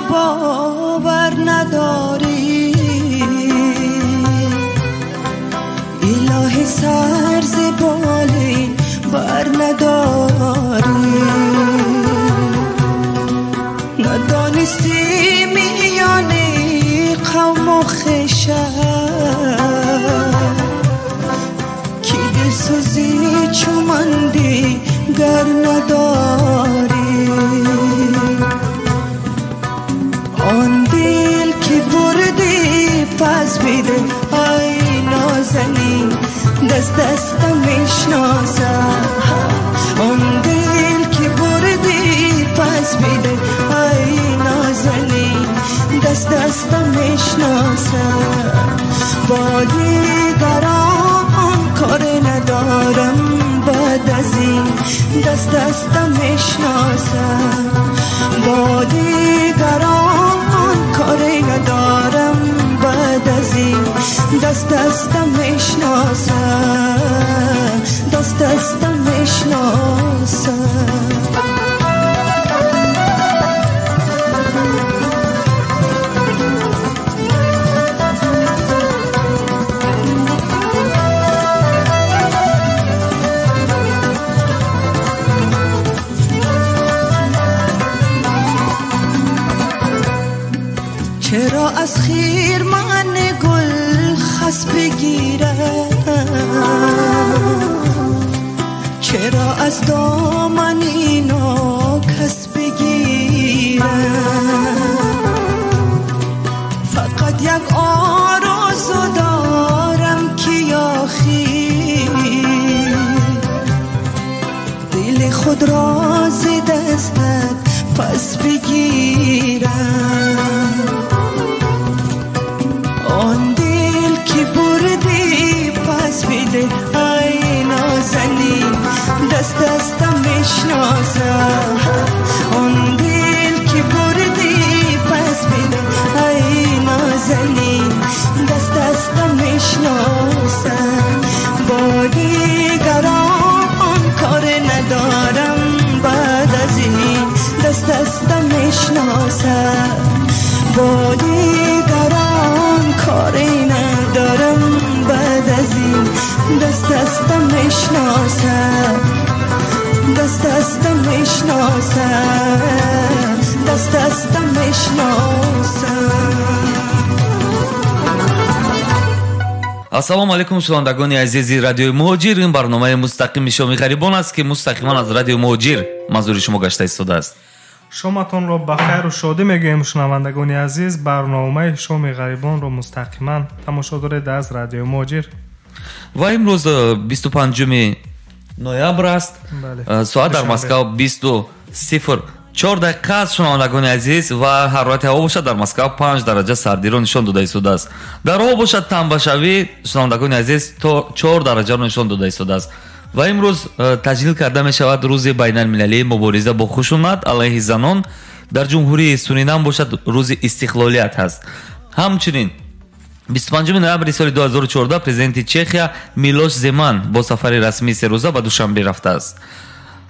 باور نداری الهی سر زبالی بر نداری ندانستی میانی قوم و خشم کی دل سوزی چومندی گر نداری آن دل که بردی پس بیده ای نازنین دست دستم میشناسم آن دل که بردی پس بیده ای نازنین دست دستم میشناسم با دیگران کار ندارم بعد از این دست دستم میشناسم با دیگران کاری ندارم بعد از این دست دستم میشناسم دست دستم میشناسم چرا از خیر من گل خس بگیرم چرا از دامن اینا کس بگیرم فقط یک آرزو دارم که آخر دل خود را ز دستت پس بگیرم آن دل که بردی پس بیده ای نازنین دست دستم میشناسم آن دل که بردی پس بیده ای نازنین دست دستم میشناسم با دیگران کار ندارم بعد از این دست دستم میشناسم با دیگران کاری ندارم بعد از این دست دستم میشناسم دست دستم میشناسم دست دستم میشناسم ассалому алайкум шунавандагони азизи радиои муҳоҷир ин барномаи мустақими шоми гарибон аст ки мустақиман аз радиои муҳоҷир манзури шумо гашта истодааст шоматонро ба хайру шодӣ мегӯем шунавандагони азиз барномаи шоми гарибонро мустақиман тамошо доред аз радиои муҳоҷир ва имрӯз 25 ноябр аст соат дар Москва 20:04 дақиқа аст шунавандагони азиз ва ҳарорати ҳаво бошад дар Москва 5 дараҷа сардиро нишон дода истодааст дар ҳаво бошад танбашавӣ шунавандагони азиз то 4 дараҷаро нишон дода истодааст ва имрӯз таҷлил карда мешавад рӯзи байналмилалии мубориза бо хушунат алайҳи занон дар ҷумҳурии Суринам бошад рӯзи истиқлолият ҳаст ҳамчунин 25 ноябри соли 2014 президенти Чехия Милош Земан бо сафари расмии серӯза ба Душанбе рафтааст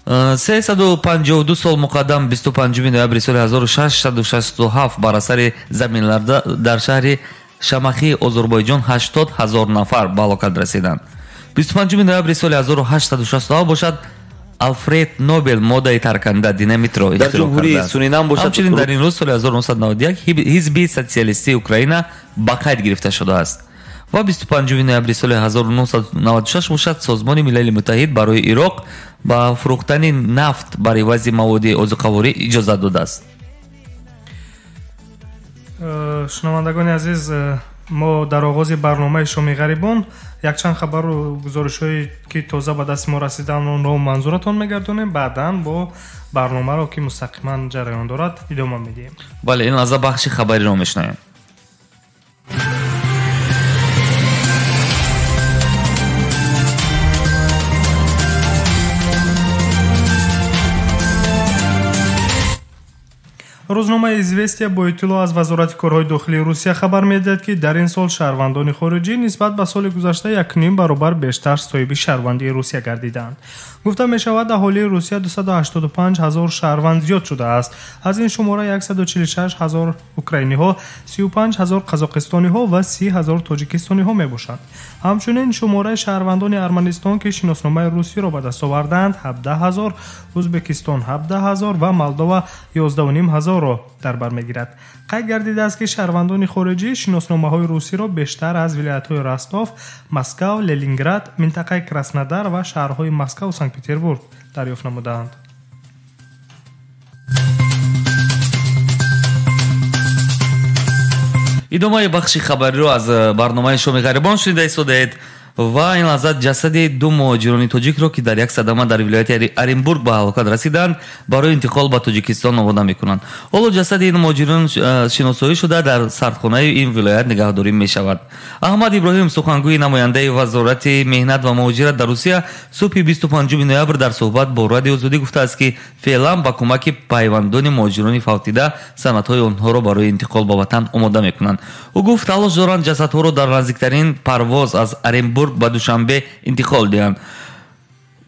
352 сол муқаддам 25 ноябри соли 1667 бар асари заминларда дар шаҳри Шамахии Озарбойҷон 80 000 нафар ба ҳалокат расиданд 25 ноябри соли 1867 бошад Алфред Нобел моддаи тарканда динамитро ихтироъ кард. Ҳамчунин дар ин рӯз соли 1991 ҳизби социалистии Украина ба қайд гирифта шудааст. ва 25 ноябри соли 1996 бошад Созмони Милали Муттаҳид барои Ироқ ба фурӯхтани нафт бар ивази маводи озуқаворӣ иҷозат додааст. шунавандагони азиз, мо дар оғози барномаи Шоми гарибон якчанд хабару гузоришҳое ки тоза ба дасти мо расидаанро манзуратон мегардонем. баъдан бо барномаро ки мустақиман ҷараён дорад идома медиҳем. бале, ин аз бахши хабариро мешунавем. рӯзномаи «Известия» бо иттилоъ аз вазорати корҳои дохилии Русия хабар медиҳад, ки дар ин сол шаҳрвандони хориҷӣ нисбат ба соли гузашта 1.5 баробар бештар соҳиби шаҳрвандии Русия гардиданд. Гуфта мешавад, аҳолии Русия 285 000 шаҳрванд зиёд шудааст. Аз ин шумора 146 000 украиниҳо, 35 000 қазоқистониҳо ва 30 000 тоҷикистониҳо мебошанд. ҳамчунин шумораи шаҳрвандони Арманистон, ки шиносномаи русиро ба даст оварданд, 17 000, Ӯзбекистон 17 000 ва Молдова 11.5 000ро дар бар мегирад. қайд гардидааст, ки шаҳрвандони хориҷӣ шиносномаҳои русиро бештар аз вилоятҳои Ростов, Москав, Ленинград, минтақаи Краснодар ва шаҳрҳои Москва ва Санкт-Петербург дарёфт намуданд. идомаи бахши хабариро аз барномаи шоми гарибон шунида истодаед ва ин лаҳза ҷасади ду муҳоҷирони тоҷикро, ки дар як садама дар вилояти Оренбург ба ҳалокат расиданд, барои интиқол ба Тоҷикистон овода мекунанд. ҳоло ҷасади ин муҳоҷирон шиносоӣ шуда дар сардхонаи ин вилоят нигаҳдорӣ мешавад. аҳмад иброҳим, сухангӯи намояндаи вазорати меҳнат ва муҳоҷират дар Русия, субҳи 25 ноябр дар суҳбат бо Радио Озодӣ гуфтааст, ки феълан ба кӯмаки пайвандони муҳоҷирони фавтида санадҳои онҳоро барои интиқол ба ватан омода мекунанд. ӯ гуфт талош доранд ҷасадҳоро дар наздиктарин парвоз аз Оренбург ба Душанбе интиқол диҳанд.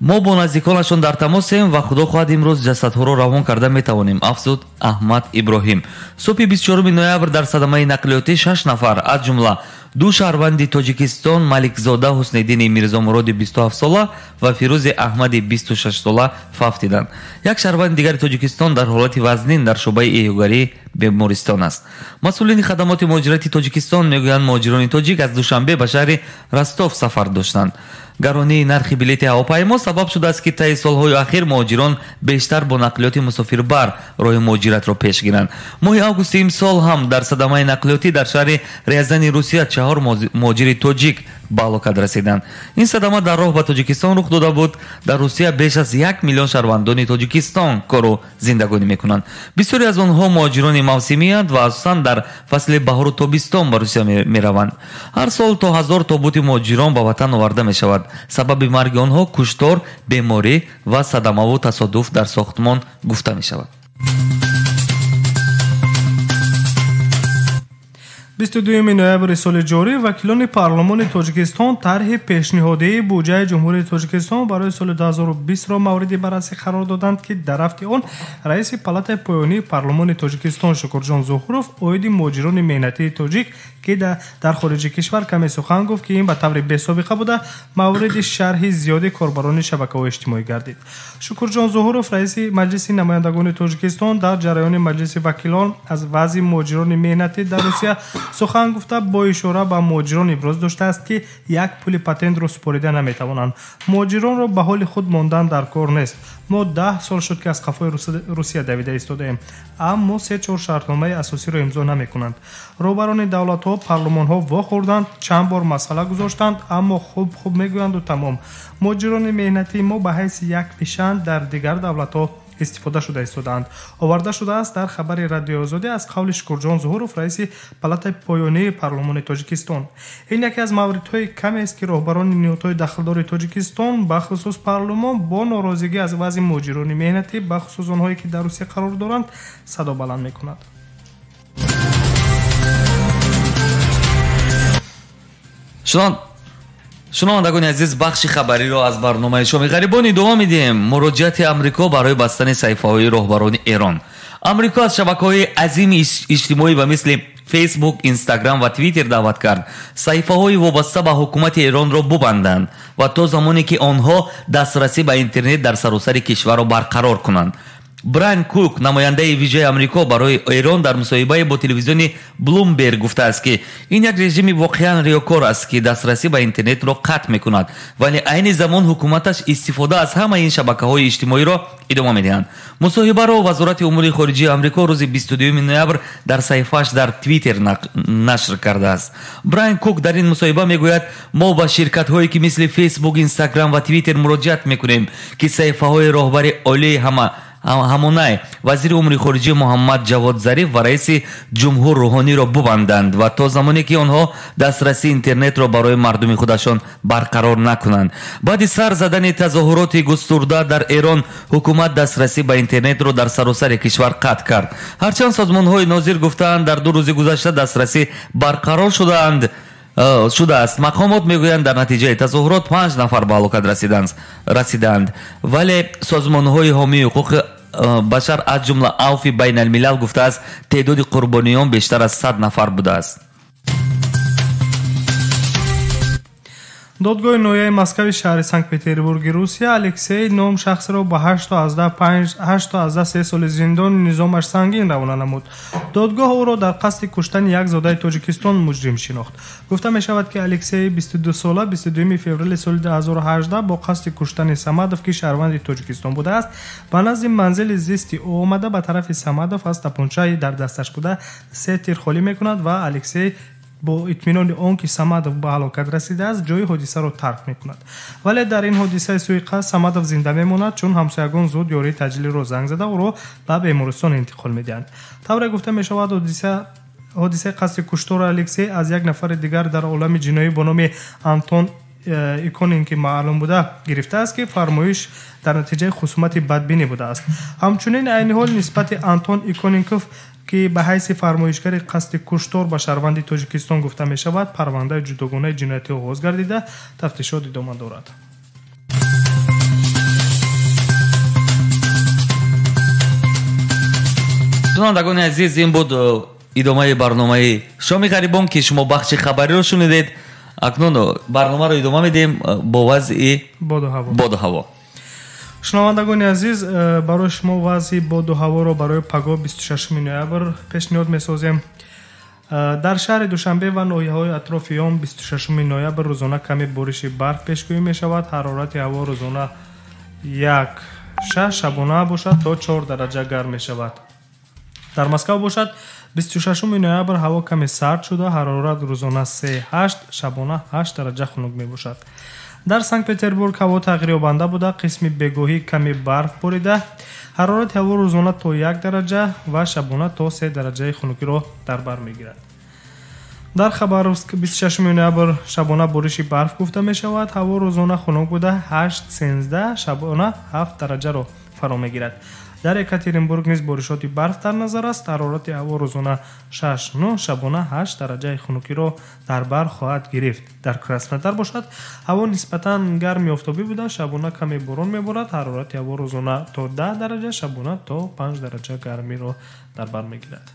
мо бо наздиконашон дар тамосем ва худо хоҳад имрӯз ҷасадҳоро равон карда метавонем, афзуд Аҳмад Иброҳим. субҳи 24 ноябр дар садамаи нақлиётӣ 6 нафар аз ҷумла ду шаҳрванди Тоҷикистон, Маликзода Ҳусниддини Мирзомуроди 27 сола ва Фирузи Аҳмади 26 сола фавтиданд. як шаҳрванди дигари Тоҷикистон дар ҳолати вазнин дар шуъбаи эҳюгарӣ бемористон аст. масъулини хадамоти муҳоҷирати Тоҷикистон мегӯянд муҳоҷирони тоҷик аз Душанбе ба шаҳри Ростов сафар доштанд. гаронии нархи билети ҳавопаймо сабаб шудааст, ки таи солҳои ахир муҳоҷирон бештар бо нақлиёти мусофирбар роҳи муҳоҷиратро пеш гиранд. моҳи августи имсол ҳам дар садамаи нақлиётӣ дар шаҳри Рязани Русия 4 муҳоҷири тоҷик ба ҳалокат расиданд. ин садама дар роҳ ба Тоҷикистон рух дода буд. дар Русия беш аз 1 миллион шаҳрвандони Тоҷикистон кору зиндагонӣ мекунанд. бисёре аз онҳо муҳоҷирони мавсимианд ва асосан дар фасли баҳору тобистон ба Русия мераванд. ҳар сол то 1000 тобути муҳоҷирон ба ватан оварда мешавад. сабаби марги онҳо куштор, беморӣ ва садамаву тасодуф дар сохтмон гуфта мешавад. 22 ноябри соли ҷорӣ вакилони парлумони Тоҷикистон тарҳи пешниҳодии буҷаи ҷумҳурии Тоҷикистон барои соли 2020ро мавриди баррасӣ қарор доданд, ки дар ҳафти он раиси палатаи поёнии парлумони Тоҷикистон Шукурҷон Зухуров оиди муҳоҷирони меҳнатии тоҷик, ки дар хориҷи кишвар каме сухан гуфт, ки ин ба таври бесобиқа буда мавриди шарҳи зиёди корбарони шабакаҳои иҷтимоӣ гардид. Шукурҷон Зухуров раиси маҷлиси намояндагони Тоҷикистон дар ҷараёни маҷлиси вакилон аз вазъи муҳоҷирони меҳнатӣ дар Русия сухан гуфта бо ишора ба муҳоҷирон иброз доштааст, ки як пули патентро супорида наметавонанд. муҳоҷиронро ба ҳоли худ мондан дар кор нест. мо 10 сол шуд, ки аз қафои Русия давида истодаем, аммо 3-4 шартномаи асосиро имзо намекунанд. роҳбарони давлатҳо, парлумонҳо вохӯрданд, чанд бор масъала гузоштанд, аммо хуб мегӯянду тамом. муҳоҷирони меҳнатии мо ба ҳайси як пишан дар дигар давлатҳо истифода шуда истодаанд. оварда шудааст дар хабари Радио Озодӣ аз қавли Шукурҷон Зухуров, раиси палатаи поёнии парлумони Тоҷикистон. ин яке аз мавридҳои камест, ки роҳбарони ниҳодҳои дахлдори Тоҷикистон бахусус парлумон бо норозигӣ аз вазъи муҳоҷирони меҳнатӣ бахусус онҳое, ки дар Русия қарор доранд, садо баланд мекунад. шунавандагони азиз, бахши хабариро аз барномаи шоми гарибон идома медиҳем. муроҷиати амрико барои бастани саҳифаҳои роҳбарони Эрон. амрико аз шабакаҳои азими иҷтимоӣ ба мисли фейсбук, инстаграм ва твиттер даъват кард саҳифаҳои вобаста ба ҳукумати Эронро бубанданд ва то замоне ки онҳо дастрасӣ ба интернет дар саросари кишварро барқарор кунанд. Брайан Кук, намояндаи виҷаи Амрико барои Эрон, дар мусоҳибае бо телевизиони Bloomberg гуфтааст, ки ин як режими воқеан риёкор аст, ки дастрасӣ ба интернетро қатъ мекунад, вале айни замон ҳукуматаш истифода аз ҳамаи ин шабакаҳои иҷтимоиро идома медиҳанд. мусоҳибаро вазорати умури хориҷии Амрико рӯзи 22 ноябр дар саҳифааш дар Твиттер нашр кардааст. Брайан Кук дар ин мусоҳиба мегӯяд: мо ба ширкатҳое ки мисли Facebook, Instagram ва Twitter муроҷиат мекунем, ки саҳифаҳои роҳбари олии ҳамонай вазири умури хориҷӣ муҳаммад ҷавод зариф ва раиси ҷумҳур рӯҳониро бубанданд ва то замоне ки онҳо дастрасии интернетро барои мардуми худашон барқарор накунанд. баъди сар задани тазоҳуроти густурда дар Эрон ҳукумат дастрасӣ ба интернетро дар саросари кишвар қатъ кард. ҳарчанд созмонҳои нозир гуфтаанд дар 2 рӯзи гузашта дастрасӣ барқарор шудааст. мақомот мегӯянд дар натиҷаи тазоҳурот 5 нафар ба ҳалокат расиданд, вале созмонҳои ҳомии ҳуқуқи башар аз ҷумла авфи байналмилал гуфтааст теъдоди қурбониён бештар аз 100 нафар будааст. додгоҳи ноҳияи Москави шаҳри Санкт-Петербурги Русия Алексей ном шахсеро ба 8 то 13 соли зиндони низомаш сангин равона намуд. додгоҳ ӯро дар қасди куштани як зодаи Тоҷикистон муҷрим шинохт. гуфта мешавад ки Алексей 22 сола 22 феврали соли 2018 бо қасди куштани Самадов ки шаҳрванди Тоҷикистон будааст ба назди манзили зисти ӯ омада ба тарафи Самадов аз тапончаи дар дасташ буда 3 тир холӣ мекунад ва Алексей бо итминони он ки Самадов ба ҳалокат расидааст ҷои ҳодисаро тарк мекунад. вале дар ин ҳодисаи суиқасд Самадов зинда мемонад, чун ҳамсоягон зуд ёрии таҷлилро занг зада ӯро ба бемористон интиқол медиҳанд. тавре гуфта мешавад ҳодисаи қасди куштори Алексей аз як нафари дигар дар олами ҷиноӣ бо номи Антон Иконин ки маълум буда гирифтааст ки фармоиш дар натиҷаи хусумати бадбинӣ будааст. ҳамчунин айни ҳол нисбати Антон Иконинков ки ба ҳайси фармоишгари қасди куштор ба шаҳрванди Тоҷикистон гуфта мешавад, парвандаи ҷудогонаи ҷиноятӣ оғоз гардида тафтишот идома дорад. шунавандагони азиз, ин буд идомаи барномаи Шоми гарибон ки шумо бахши хабариро шунидед. акнун барномаро идома медиҳем бо вазъи боду ҳаво. шунавандагони азиз, барои шумо вазъи боду ҳаворо барои пагоҳ 26 ноябр пешниҳод месозем. дар шаҳри душанбе ва ноҳияҳои атрофи он 26 ноябр рӯзона ками бориши барф пешгӯӣ мешавад. ҳарорати ҳаво рӯзона 1-6, шабона бошад то 4 дараҷа гарм мешавад. дар Москав бошад 26 ноябр ҳаво каме сард шуда, ҳарорат рӯзона 3-8, шабона 8 дараҷа хунук мебошад. дар Санкт-Петербург ҳаво тағйирёбанда буда, қисми бегоҳӣ ками барф борида, ҳарорати ҳаво рӯзона то 1 дараҷа ва шабона то 3 дараҷаи хунукиро дар бар мегирад. дар Хабаровск 26 ноябр шабона бориши барф гуфта мешавад. ҳаво рӯзона хунук буда 8-13, шабона 7 дараҷаро фаро мегирад. дар Екатеринбург низ боришоти барф дар назар аст. ҳарорати ҳаво рӯзона 6-9, шабона 8 дараҷаи хунукиро дар бар хоҳад гирифт. дар Краснодар бошад ҳаво нисбатан гарми офтобӣ буда, шабона каме борон меборад. ҳарорати ҳаво рӯзона то 10 дараҷа, шабона то 5 дараҷа гармиро дар бар мегирад.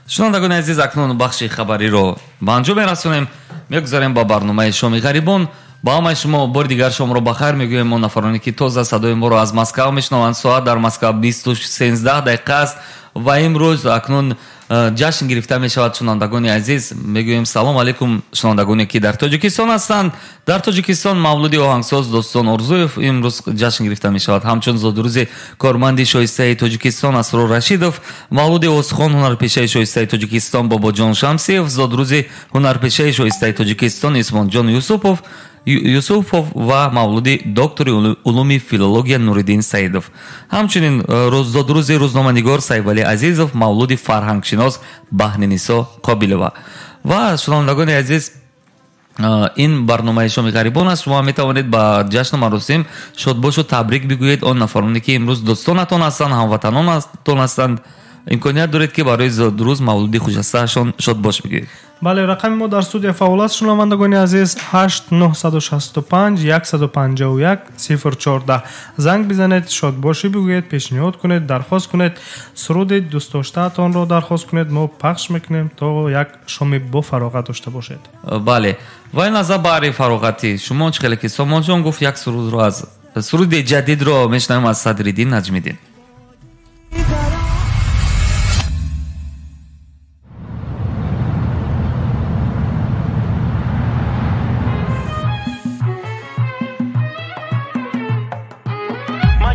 шунавандагони азиз, акнун бахши хабариро ба анҷом мерасонем. мегузарем ба барномаи Шоми гарибон. ба ҳамаи шумо бори дигар шомро ба хайр мегӯем. мо нафароне ки тоза садои моро аз Москав мешунаванд, соат дар Москав 20:13 дақиқа аст ва имрӯз акнун ҷашн гирифта мешавад. шунавандагони азиз, мегӯем салом алейкум шунавандагоне ки дар Тоҷикистон ҳастанд. дар Тоҷикистон мавлуди оҳангсоз Достон Орзуев имрӯз ҷашн гирифта мешавад. ҳамчун зодурӯзи корманди шоистаи Тоҷикистон Асрор Рашидов, мавлуди Озхон ҳунарпешаи шоистаи Тоҷикистон Бобоҷон Шамсиев, зодурӯзи ҳунарпешаи шоистаи Тоҷикистон Исмонҷон Юсуфов ва мавлуди доктори улуми филология Нуриддин Саидов. ҳамчунин зодурӯзи рӯзноманигор Сайвали Азизов, мавлуди фарҳангшинос Баҳнинисо Қобилова. ва шунавандагони азиз, ин барномаи Шоми гарибон аст. шумо метавонед ба ҷашну маросим шодбошу табрик бигӯед. он нафароне ки имрӯз дӯстонатон ҳастанд, ҳамватанонатон ҳастанд, имконият доред ки барои зодурӯз мавлуди хушастаашон шодбош бигӯед. бале, рақами мо дар студия фаъол аст. шунавандагони азиз, 8-965-151-014 занг бизанед, шодбошӣ бигӯед, пешниҳод кунед, дархост кунед, суруди дӯстдоштаатонро дархост кунед. мо пахш мекунем то як шоми бо фароғат дошта бошед. бале, ва ин аз баъри фароғати шумо чӣ хеле ки Сомонҷон гуфт, як сурудро аз суруди ҷадидро мешунавем аз Садриддин Наҷмиддин.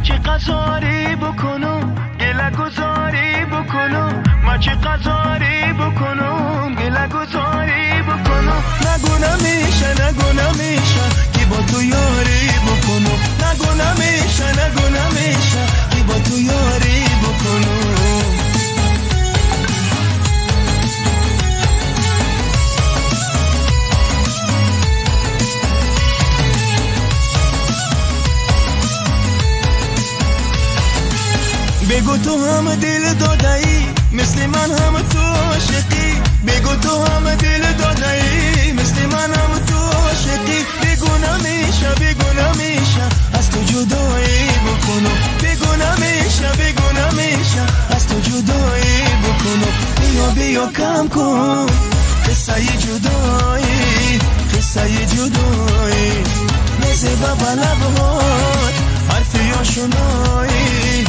چه قزاری بکنم گله گذاری بکنم ما چه قزاری بکنم گله گذاری بکنم نگو نمیشه که با تو یاری بکنم نگو نمیشه که با تو یاری هم دل دادایی مثل من هم تو عاشقی بگو تو هم دل دادایی مثل من هم تو عاشقی بگو نمیشه از تو جدایی بکنم بگو نمیشه از تو جدایی بکنم بیا کم کن قصه جدایی نزه بابا لبهات حرفی آشنایی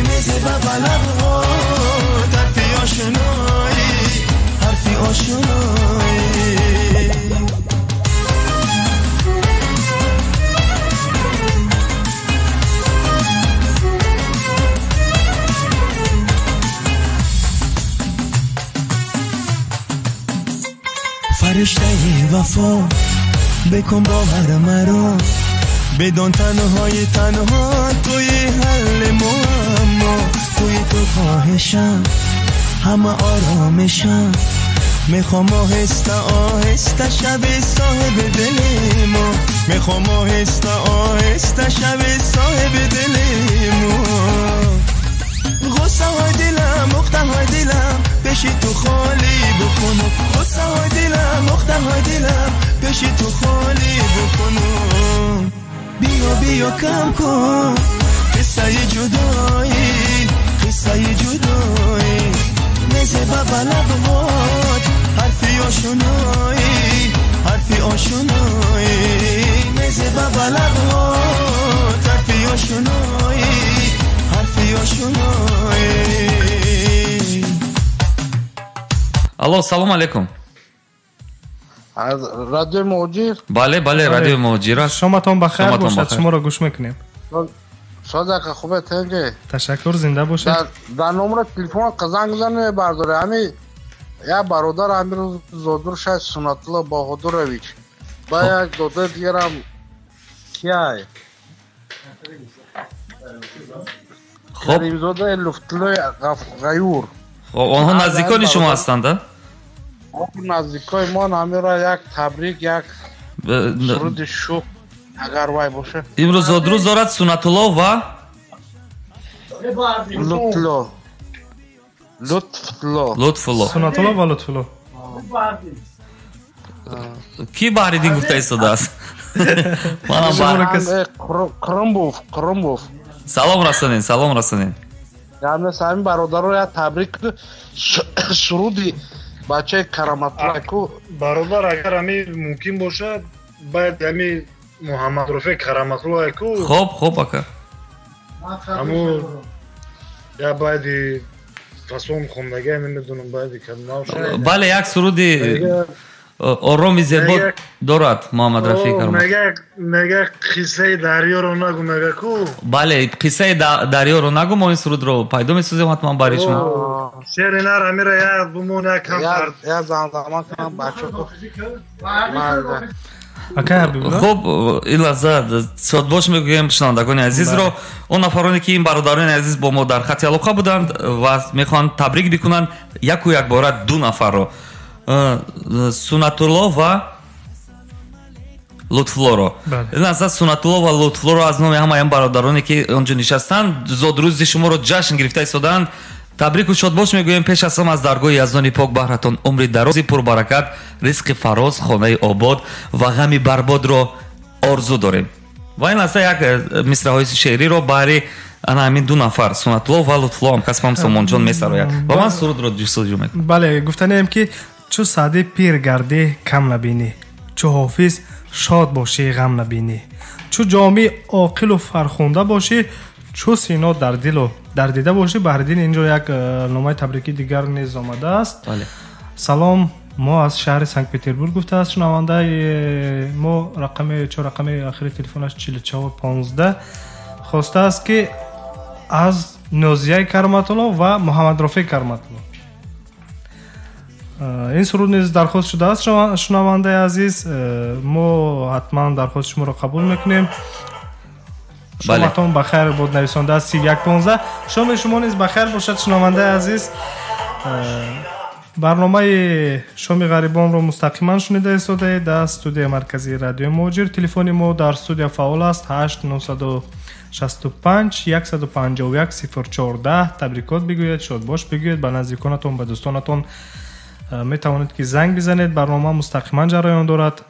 نزه بابا لبهات حرفی آشنایی فرشته وفا بکن باور مرا بدون تنها توی حل معما توی تو خواهشم همه آرامشم میخوام آهسته شب صاحب دل ما میخوام آهسته شب صاحب دل ما غصه های دلم مخته های دلم پیش تو خالی بکنم غصه های دلم مخته های دلم پیش تو خالی بکنم بیا کم کن قصه جدایی نزه بابا لبهات حرفی آشنایی نزه بابا لبهات حرفی آشنایی الو سلام علیکم از رادیو موجیر. بله رادیو موجیر است. شماتون بخیر باشد. شما را گوش میکنیم. صادق خوبه تنگه. تشکر زنده باشید. در نمره تلفن قزنگ زنه برداره همی یا برادر امیر زودر شاید سنت الله بهادرویچ با یک دوده دیگرم کیای کریم زاده لفتلوی غیور. آنها نزدیکان شما هستند؟ نزدیکای ما نمیره یک تبریک یک سرود شوق اگر وای باشه. امروز زودروز دارد سنت الله و لطف الله. سنت الله و لطف الله. کی بحریدین گفته ایستاده است؟ کرمبوف. سلام رسانین. یعنی سامی برادر رو یک تبریک سرودی بچه کرامت‌الله کو برادر اگر همی ممکن باشد باید همی محمد رفیق کرامت‌الله کو خوب اکا همو یا باید فصل خوندگی نمیدونم باید کلمه شد. بله یک سرودی آرامی زیبا دارد محمد رفیق کرامت‌الله. مگه قصه دریا رو نگو مگه کو. بله قصه دریا رو نگو ما این سرود رو پیدا می‌سازیم حتما برای شما. شعر اینا رو میره یا بمونه کم کرد یا زمان کنم بچه کو خب این لحظه شاد باش میگویم شنوندگان عزیز رو اون نفرانی که این برادران عزیز با ما در خط علاقه بودند و میخوان تبریک بکنن یک بار دو نفر رو سنت الله و لطف الله رو. این لحظه سنت الله و لطف الله رو از نام همه این برادرانی که اونجا نشستند زادروز شما رو جشن گرفته ایستادند تبریک و شاد باش میگویم. پیش از همه از درگاه یزدان پاک بهرتان عمر درازی پربرکت رزق فراز خانه آباد و غم برباد رو آرزو داریم. و این لحظه یک مصرع های شعری رو برای همین دو نفر سنت الله و لطف الله هم کسب سومون جان میسراید و من سرود رو جستجو میکنم. بله گفتنیم که چو سعدی پیر گردی کم نبینی چو حافظ شاد باشی غم نبینی چو جامی عاقل و فرخونده باشی چو سینا در دل و در دیده باشی. بحریدین اینجا یک نامه تبریکی دیگر نیز آمده است. بله. سلام ما از شهر سنت پترزبورگ گفته است شنونده ما رقم آخری تلفنش 4415 خواسته است که از نازیه کرامت‌الله و محمد رفیق کرامت‌الله این سرود نیز درخواست شده است. شنونده عزیز ما حتما درخواست شما را قبول میکنیم. شماتون بخیر بود. نویسنده 3115 شما نیز بخیر باشد. شنونده عزیز برنامه شومی غریبان رو مستقیما شنیده استودید در استودیو مرکزی رادیو موجیر. تلفن ما در استودیو فعال است 8965 151 014. تبریکات بگوید، شاد باش بگوید به نزدیکانتون، به دوستانتون می توانید که زنگ بزنید. برنامه مستقیما جریان دارد.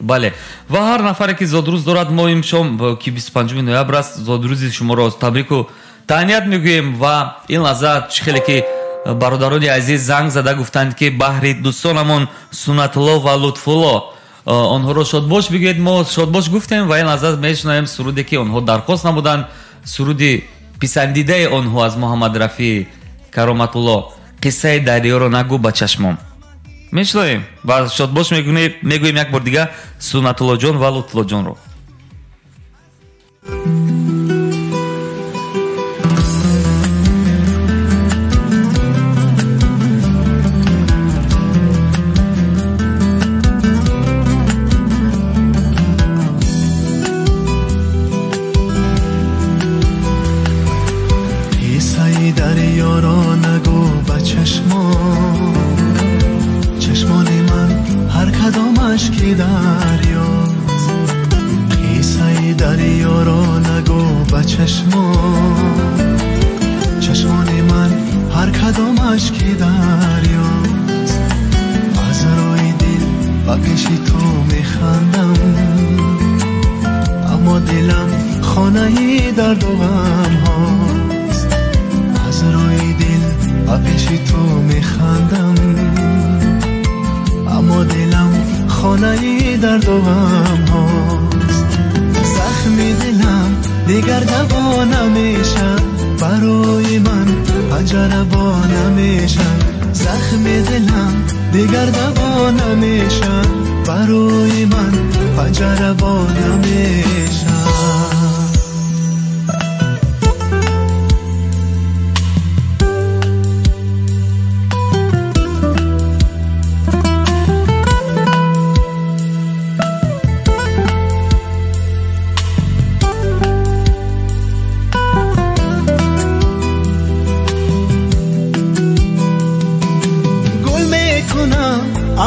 بله و هر نفری که زادروز دارد ما امشب که 25 نوامبر است زادروز شما را تبریک و تهنیت میگوییم و این لحظه خیلی که برادران عزیز زنگ زده گفتند که بحری دوستانمون سنت الله و لطف الله آنها را شاد باش بگوید. ما شاد باش گفتیم و این لحظه میشنویم سرودی که آنها درخواست نمودند، سرودی پسندیده آنها از محمد رفیع کرامت الله، قصه دریا را نگو به چشمم. میشنویم و شاد باش میگوییم یک بار دیگه سنت الله جان و لطف الله جان رو.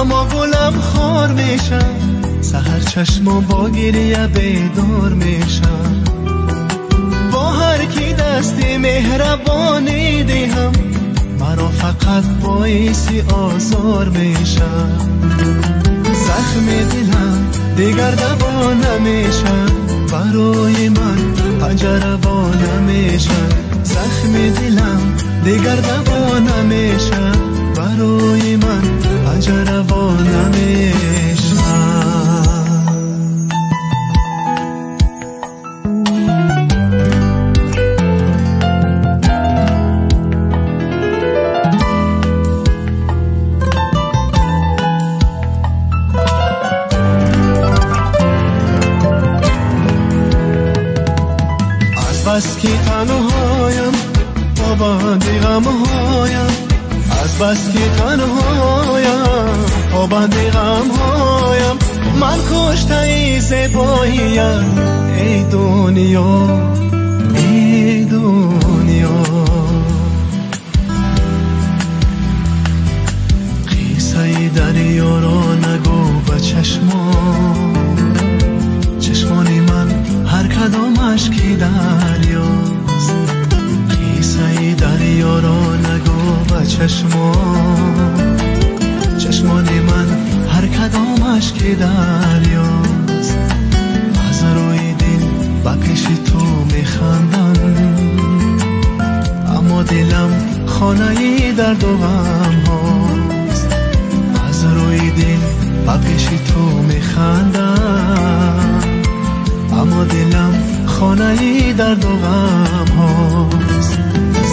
اما گلم خار میشم، سحر چشم با گریه بیدار میشم، با هر کی دستی مهربانی دهم مرا فقط باعثی آزار میشم. زخم دلم دیگر دوا نمیشم، برای من پنجره وا نمیشم. زخم دلم دیگر دوا نمیشم، برای من پنجره وا نمیشم. بس که تنهایم با بندی غمهایم، از بس که تنهایم با بندی غمهایم، من کشته ای زیباییم ای دنیا ای دنیا. قصه دریا را نگو به چشمان من هر کدامش کی دریاست. قصه دریا را نگو به چشمان من هر کدامش کی دریاست. از روی دل با پیش تو میخندم، اما دلم خانه درد و غم هاست. از روی دل با پیش تو میخندم، اما دلم خانه درد و غم هاست.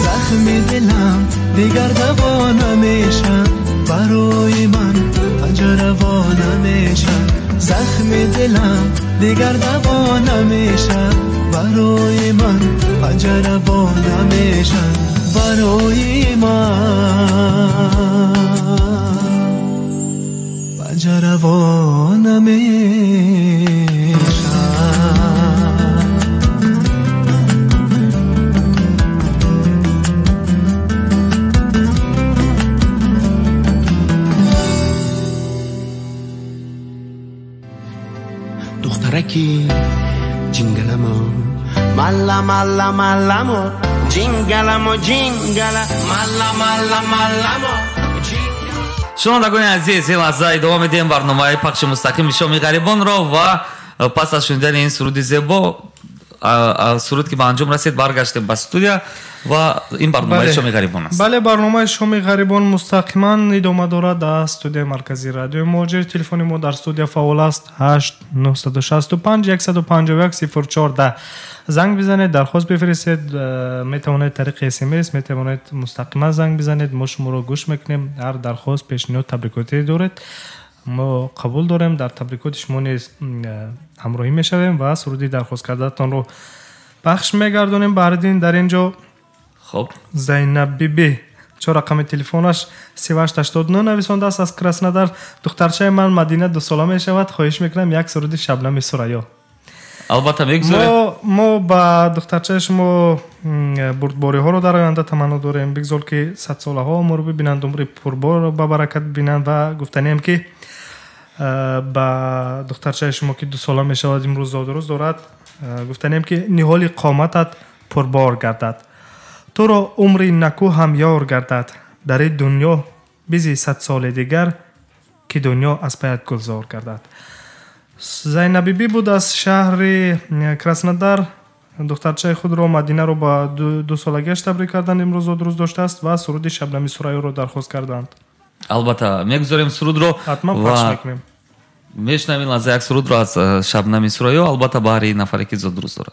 زخم دلم دیگر دوا نمیشن، برای من پنجره وا نمیشن. زخم دلم دیگر دوا نمیشن، برای من پنجره وا نمیشن. برای من پنجره وا نمیشن. ترکی جنگلمو مالا مالا مالامو جنگلمو جنگلا مالا مالا مالامو. شنوندگان عزیز، این لحظه ادامه میدیم برنامه پخش مستقیم شومی غریبان را و پس از شنیدن این سرود زیبا، سرود که به انجام رسید، برگشتیم به استودیو و این برنامه شومی غریبان است. بله، برنامه شومی غریبان مستقیما ادامه دارد در استودیو مرکزی رادیو موجی. تلفن ما در استودیو فعال است 8 965 151 014. زنگ بزنید، درخواست بفرستید، میتوانید طریق اس ام اس، میتوانید مستقیما زنگ بزنید، ما شما رو گوش میکنیم. هر درخواست، پیشنهاد، تبریکاتی دارید ما قبول داریم، در تبریکات شما نیز همراهی میشویم و سرودی درخواست کردهتان رو پخش میگردونیم. بحریدین در اینجا خب زینب بیبی چه رقم تلفنش 3889 نویسنده است از کراسنودر. دخترچه من مدینه 2 ساله میشود، خواهش میکنم یک سرودی شبنم سریا. البته میگذاریم ما با دخترچه شما بردباری ها رو در آینده تمنا داریم. بگذار که 100 ساله ها عمر ببینند، عمر پربار رو با برکت ببینند و گفتنیم که با دخترچه شما که 2 ساله می شود امروز زادروز دارد، گفتنیم که نهال قامتت پربار گردد، تو را عمر نکو هم یار گردد، در این دنیا بیزی 100 سال دیگر که دنیا از پیت گلزار گردد. زینب بیبی بود از شهر کراسنودر. دخترچه خود رو مدینه رو با 2 سالگیش تبریک کردند، امروز زادروز داشته است و سرود شبنم سریا رو درخواست کردند. البته میگذاریم سرود رو حتما پخش میکنیم. میشنویم از یک سرود رو از شبنم سریا، البته برای نفری که زادروز داره.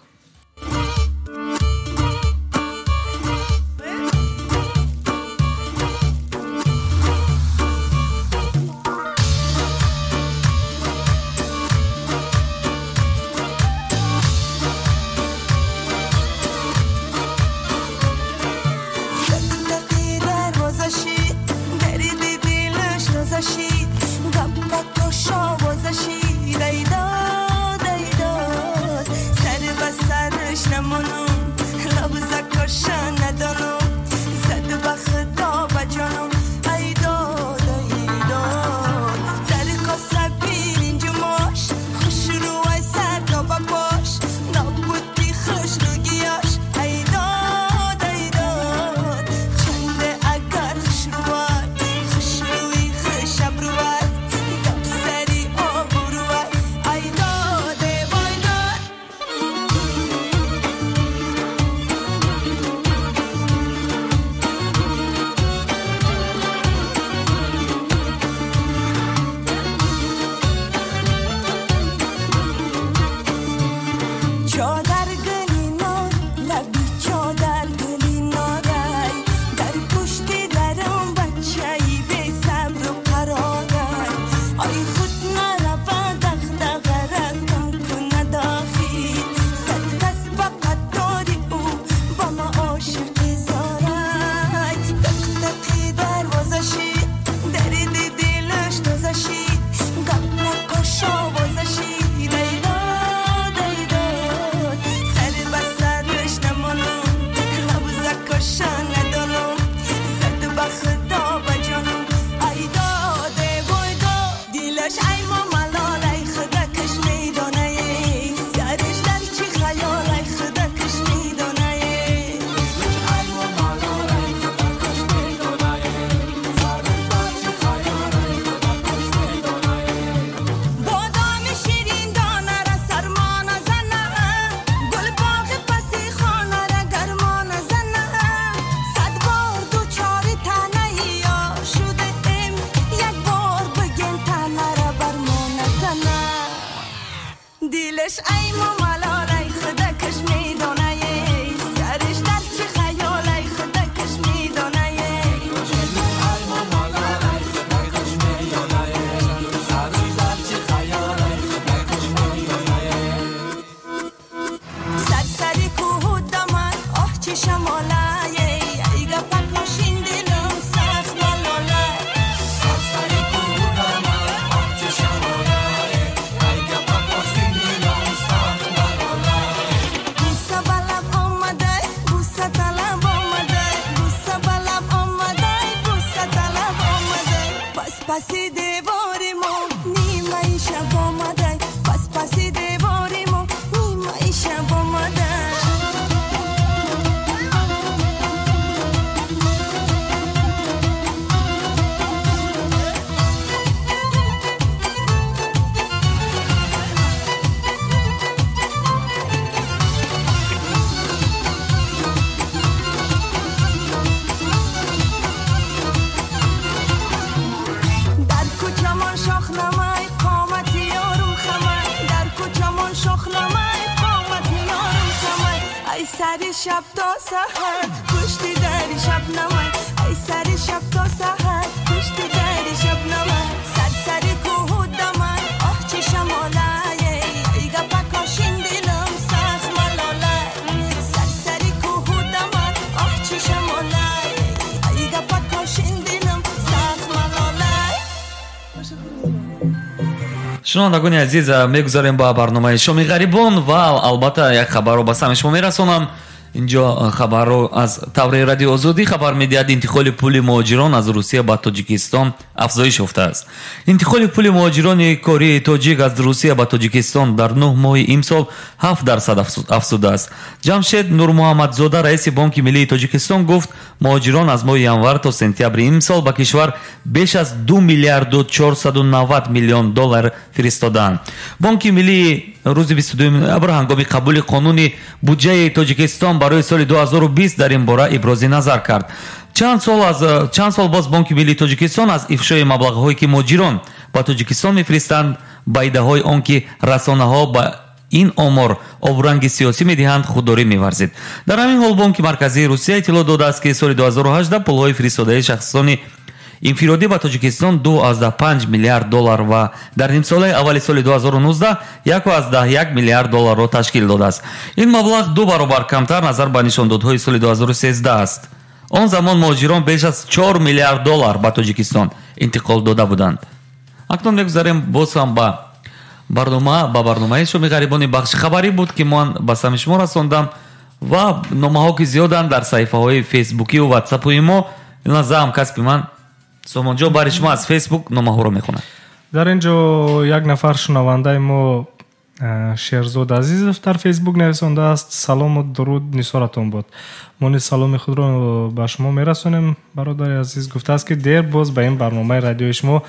پسی دیواری ما نیمه شب آمده، پس پسی دیواری سری شب تا سحر کشتی دری شب نمای ای سری شب تا سحر کشتی دری شب نمای سری کوه دمای آه چشم آلای ای گپا کاشین دلم سخت ملالای سری کوه دمای آه چشم آلای ای گپا کاشین دلم سخت ملالای. шунавандагони азиз, мегузарем ба барномаи шоми гарибон ва албатта як хабарро ба сами шумо мерасонам. инҷо хабарро аз тавраи радиои озодӣ хабар медиҳад. интиқоли пули муҳоҷирон аз Русия ба Тоҷикистон афзоиш ёфтааст. интиқоли пули муҳоҷирони кории тоҷик аз Русия ба Тоҷикистон дар 9 моҳи имсол 7% афзудааст. ҷамшед нурмуҳаммадзода раиси бонки миллии Тоҷикистон гуфт, муҳоҷирон аз моҳи январ то сентябри имсол ба кишвар беш аз 2 миллиарду 490 миллион доллар фиристодаанд. бонки миллии рӯзи 22 ноябр ҳангоми қабули қонуни буҷаи Тоҷикистон барои соли 2020 дар ин бора ибрози назар кард. чанд сол боз бонки миллии Тоҷикистон аз ифшои маблағҳое ки муҳоҷирон ба Тоҷикистон мефиристанд ба иддаҳои он ки расонаҳо ба ин омор обранги сиёсӣ медиҳанд худдорӣ меварзид. дар ҳамин ҳол бонки марказии Русия иттилоъ додааст ки соли 2018 пулҳои фиристодаи шахсони инфиродӣ ба Тоҷикистон 2.5 миллиард доллар ва дар нимсолаи аввали соли 2019 1.1 миллиард долларро ташкил додааст. ин маблағ 2 баробар камтар назар ба нишондодҳои соли 2013 аст. он замон муҳоҷирон беш аз 4 миллиард доллар ба Тоҷикистон интиқол дода буданд. акнун мегузарем боз ҳам ба барномаи шоми гарибони бахши хабарӣ буд ки ман ба сами шумо расондам ва номаҳо ки зиёданд дар саҳифаҳои фейсбукию ватсапу имо назаам касби ман Сомон ҷо бари шумо аз фейсбук номаҳоро мехонад. дар ин ҷо як нафар шунавандаи мо Шерзод Азизов дар фейсбук нависондааст: салому дуруд нисоратон бод. мо низ саломи худро ба шумо мерасонем. бародари азиз гуфтааст ки дер боз ба ин барномаи радиои шумо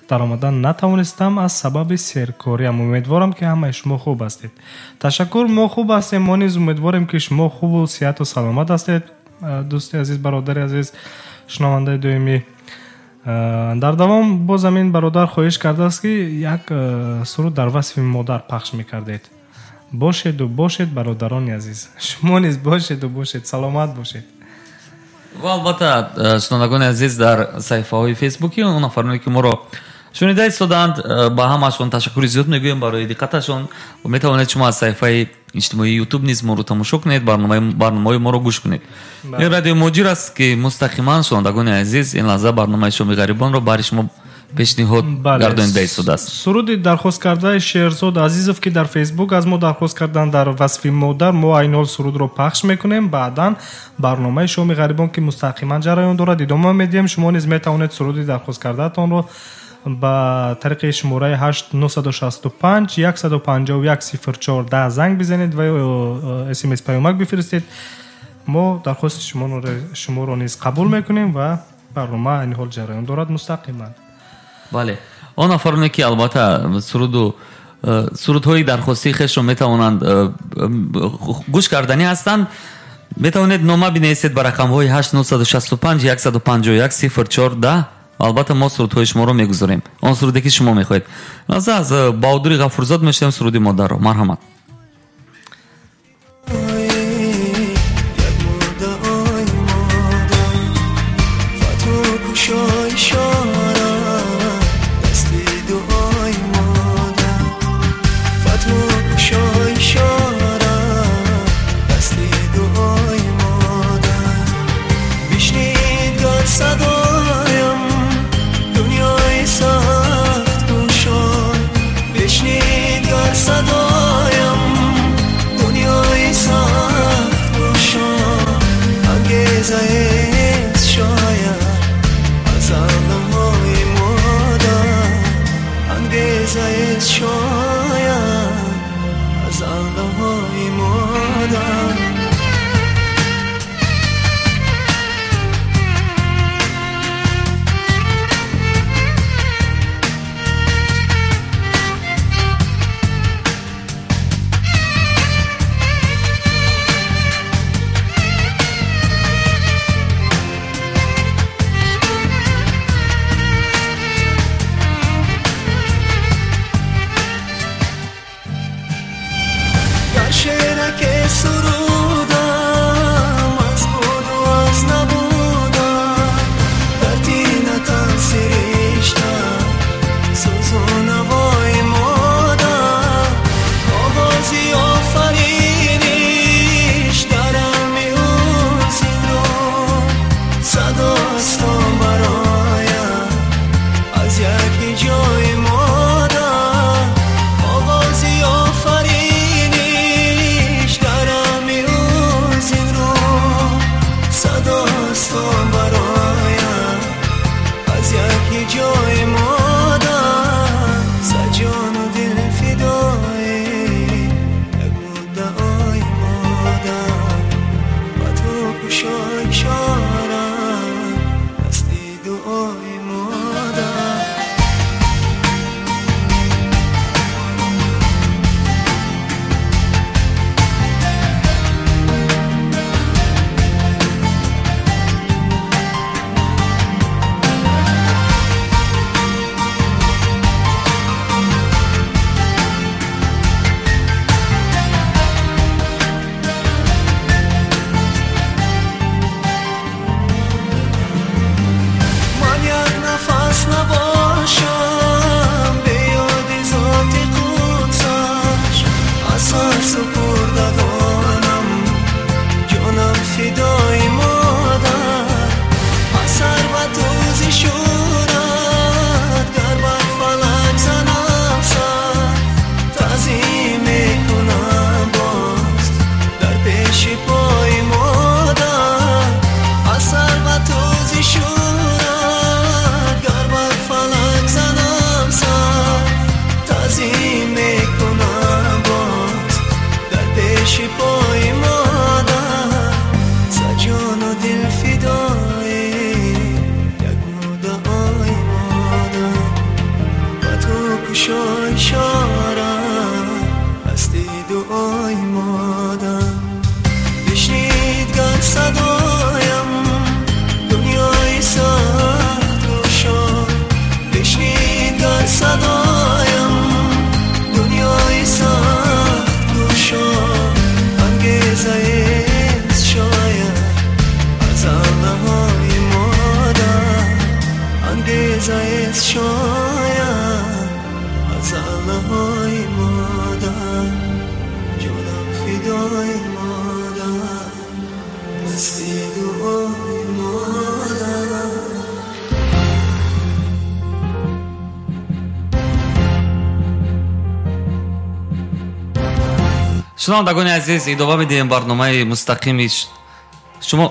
даромадан натавонистам аз сабаби серкориам. умедворам ки ҳамаи шумо хуб ҳастед. ташаккур, мо хуб ҳастем. мо низ умедворем ки шумо хубу сиҳату саломат ҳастед. дӯсти азиз, бародари азиз, шунавандаи доимӣ, дар давом боз амин бародар хоҳиш кардааст ки як суруд дар васфи модар пахш мекардед. бошеду бошед, бародарони азиз, шумо низ бошеду бошед, саломат бошед. ва албатта шунавандагони азиз, дар саҳифаҳои фейсбуки он нафароне ки моро шунида истодаанд, ба ҳамаашон ташаккури зиёд мегӯем барои диққаташон. метавонед шумо аз саҳифаи иҷтимоии YouTube низ моро тамошо кунед, барномаи моро гӯш кунед. ин радиои муҳоҷир аст ки мустақиман шунавандагони азиз ин лаҳза барномаи шоми гарибонро бари шумо пешниҳод гардонида истодааст. суруди дархост кардаи Шерзод Азизов ки дар фейсбук аз мо дархост кардан дар васфи модар, мо айнол сурудро пахш мекунем. баъдан барномаи шоми гарибон ки мустақиман ҷараён дорад идома медиҳем. шумо низ метавонед суруди дархост кардаатонро ба тариқи шумораи 8965 151 04 занг бизанед ва смс паёмак бифиристед. мо дархости шуморо низ қабул мекунем ва барнома айни ҳол ҷараён дорад мустақиман. бале, он нафароне ки албатта сурудҳои дархостии хешро метавонанд гӯш кардани ҳастанд, метавонед нома бинависед ба рақамҳои 8965 151 04 албатта мо сурудҳои шуморо мегузорем. он суруде ки шумо мехоҳед. наза аз Баҳодури Ғафурзод мешунем суруди модарро. марҳамат. شاید از دعای مادر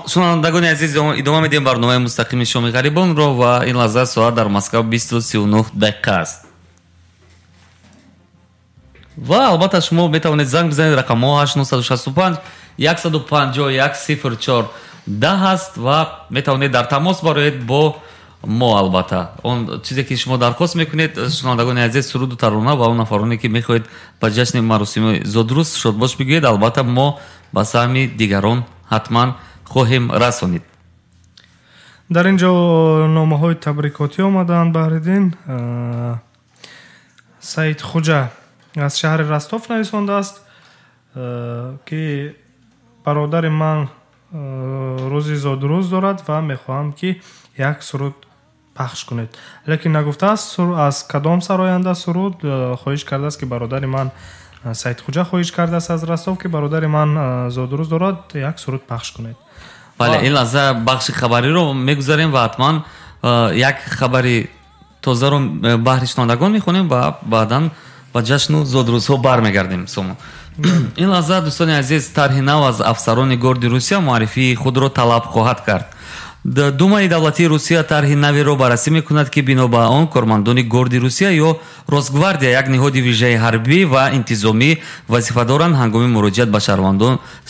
شنوندگان عزیز ادامه میدیم برنامه مستقیم شومی غریبان رو و این لحظه ساعت در مسکو 20:39 دقیقه است و البته شما میتوانید زنگ بزنید رقم ها 8965 151 04 10 است و میتوانید در تماس باشید با ما. البته اون چیزی که شما درخواست میکنید شنوندگان عزیز سرود و ترانه و اون نفرانی که میخواهید با جشن مراسم زودروز شادباش بگویید البته ما با سهم دیگران حتما خواهیم رسانید. در اینجا نامه های تبریکاتی آمدند. بحریدین سعید خوجه از شهر رستاف نویسنده است که برادر من روزی زادروز دارد و میخواهم که یک سرود پخش کنید، لیکن نگفته است از کدام سراینده سرود. خواهش کرده است که برادر من سعید خوجه خواهش کرده است از رستاف که برادر من زادروز دارد یک سرود پخش کنید. بله این لحظه بخش خبری رو میگذاریم و حتما یک خبری تازه رو بهر شنوندگان میخونیم و بعدا با جشن زادروزها برمیگردیم. سومون این لحظه دوستان عزیز طرح نو از افسران گارد روسیه معرفی خود را طلب خواهد کرد. думаи давлатии русия тарҳи наверо баррасӣ мекунад ки бино ба он кормандони горди русия ё росгвардия як ниҳоди вижаи ҳарбӣ ва интизомӣ вазифадоранд ҳангоми муроҷиат ба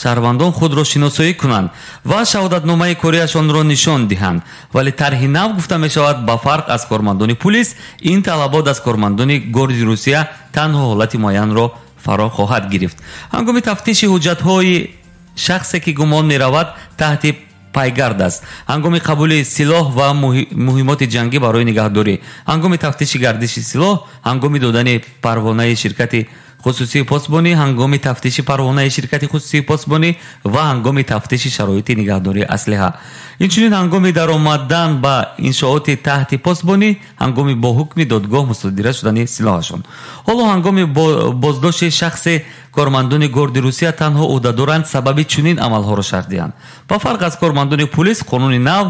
шаҳрвандон худро шиносоӣ кунанд ва шаҳодатномаи корияшонро нишон диҳанд. вале тарҳи нав гуфта мешавад ба фарқ аз кормандони пулис ин талабот аз кормандони горди русия танҳо ҳолати муайянро фаро хоҳад гирифт. ҳангоми тафтиши ҳуҷҷатҳои шахсе ки гумон меравад таҳти пайгард аст, ҳангоми қабули силоҳ ва муҳимоти ҷангӣ барои нигаҳдорӣ, ҳангоми тафтиши гардиши силоҳ, ҳангоми додани парвонаи ширкати хусусии посбонӣ, ҳангоми тафтиши парвонаи ширкати хусусии посбонӣ ва ҳангоми тафтиши шароити нигаҳдории аслиҳа. инчунин ҳангоми даромадан ба иншооти таҳти посбонӣ, ҳангоми бо ҳукми додгоҳ мусодира шудани силоҳашон. ҳоло ҳангоми боздошти шахси кормандони горди русия танҳо ӯҳдадоранд сабаби чунин амалҳоро шарҳ диҳанд. ба фарқ аз кормандони пулис, қонуни нав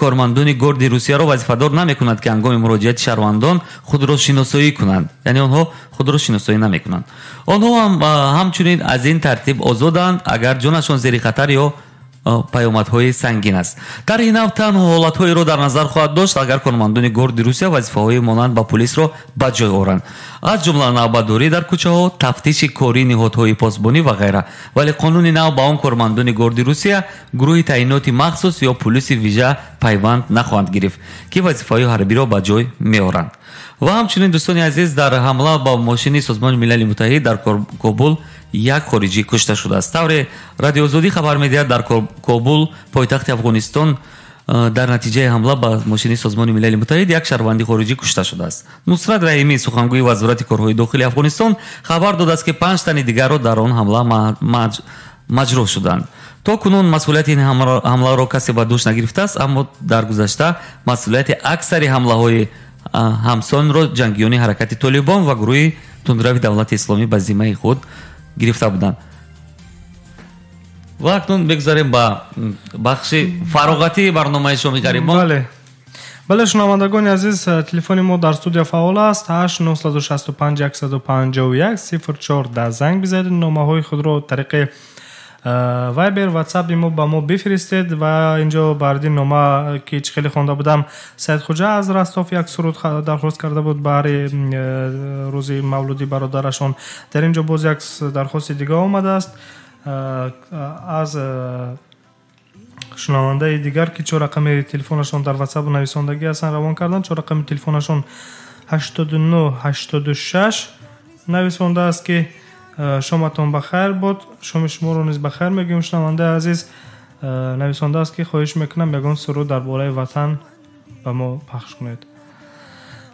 кормандони горди русияро вазифадор намекунад ки ҳангоми муроҷиати шаҳрвандон худро шиносоӣ кунанд, яъне онҳо худро шиносоӣ намекунанд. онҳо ҳамчунин аз ин тартиб озоданд агар ҷонашон зери хатар ё پیامدهای سنگین است. در این نوع تنها حالتهایی را در نظر خواهد داشت اگر کارمندان گارد روسیه وظیفه‌های مانند با پلیس را به جای آورند، از جمله نوبتداری در کوچه‌ها، تفتیش کاری نهادهای پاسبانی و غیره. ولی قانون نو با آن کارمندان گارد روسیه گروه تعیینات مخصوص یا پلیس ویژه پیوند نخواهند گرفت که وظیفه‌های حربی را به جای می‌آورند. و همچنین دوستان عزیز، در حمله با ماشین سازمان ملل متحد در کابل یک خارجی کشته شده است. طور رادیو آزادی خبر می‌دهد در کابل پایتخت افغانستان در نتیجه حمله با ماشین سازمان ملل متحد یک شهروندی خارجی کشته شده است. نصرت رحیمی سخنگوی وزارت کارهای داخلی افغانستان خبر داده است که 5 تن دیگر را در آن حمله مجروح شدند. تا کنون مسئولیت این حمله را کسی به دوش نگرفته است، اما در گذشته مسئولیت اکثر حمله‌های همسان را جنگیان حرکت طالبان و گروه تندروی دولت اسلامی به ذمه خود گرفته بودند. و اکنون بگذاریم با بخش فراغتی برنامه شومی غریبان. بله شنوندگان عزیز، تلفن ما در استودیو فعال است. 8965 151 04 زنگ بزنید، نامه‌های خود را طریق وایبر واتساپ ما با ما بفرستید. و اینجا برای نامه که خیلی خوانده بودم، سید خوجا از رستاف یک سرود درخواست کرده بود برای روز مولودی برادرشون. در اینجا باز یک درخواست دیگه آمده است از شنونده دیگر که 4 رقم تلفنشون در واتساپ نویسندگی هستن روان کردن. 4 رقم تلفنشون 8986 نویسنده است که شماتون بخیر بود. شما رو نیز بخیر میگیم. شنونده عزیز نویسنده است که خواهش میکنم یگان سرود درباره وطن به ما پخش کنید.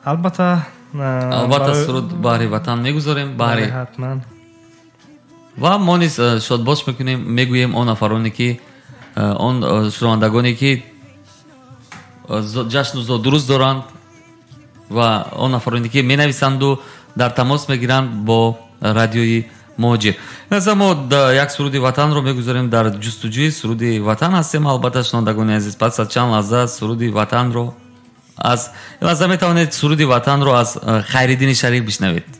البته سرود برای وطن میگذاریم برای حتما. و ما نیز شادباش میکنیم، میگوییم اون افرانی که اون شنوندگانی که جشن و زادروز دارند و اون افرانی که مینویسند و در تماس میگیرند با رادیوی موجه. از ما یک سرود وطن رو میگذاریم. در جستجوی سرود وطن هستیم. البته شنوندگان عزیز پس از چند لحظه سرود وطن رو از میتوانید سرود وطن رو از خیرالدین شریف بشنوید.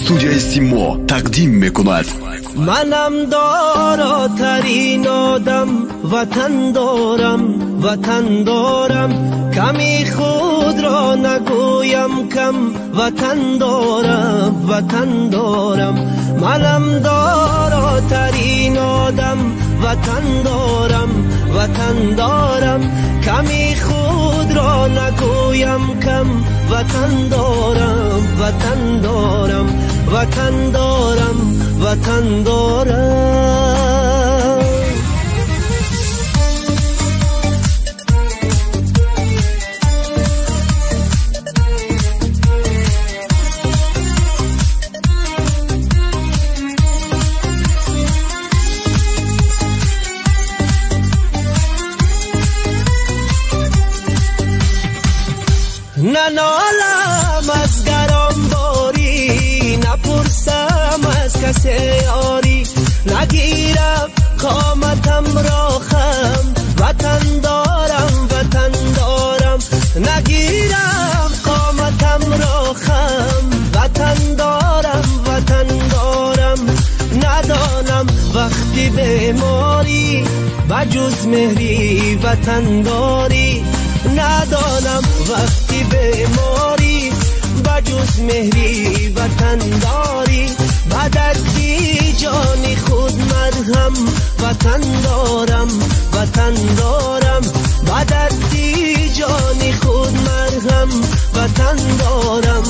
студияи симо тақдим мекунад. منم داراترین آدم، وطن دارم کمی خود را نگویم کم، وطن دارم منم داراترین آدم، وطن دارم کمی خود را نگویم کم، وطن دارم ننالم از گران باری، نپرسم از کسی یاری، نگیرم قامتم را خم، وطن دارم نگیرم قامتم را خم، وطن دارم ندانم وقتی بیماری بجز مهری وطن داری، ندانم وقتی بیماری بجز مهری وطن داری، بدردی جانی خود مرهم، وطن دارم بدردی جانی خود مرهم، وطن دارم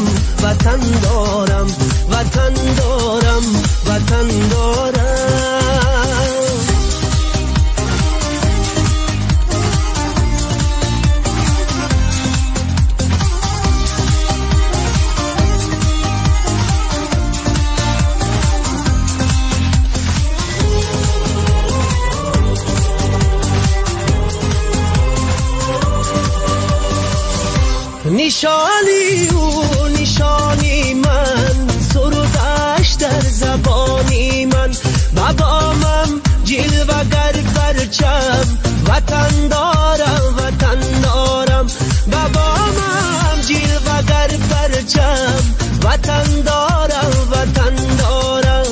نشانی او نشانی من، سرودش در زبانی من، مقامم جلوگر پرچم، وطن دارم وطن دارم بابامم جیلوگر پرچم وطن دارم وطن دارم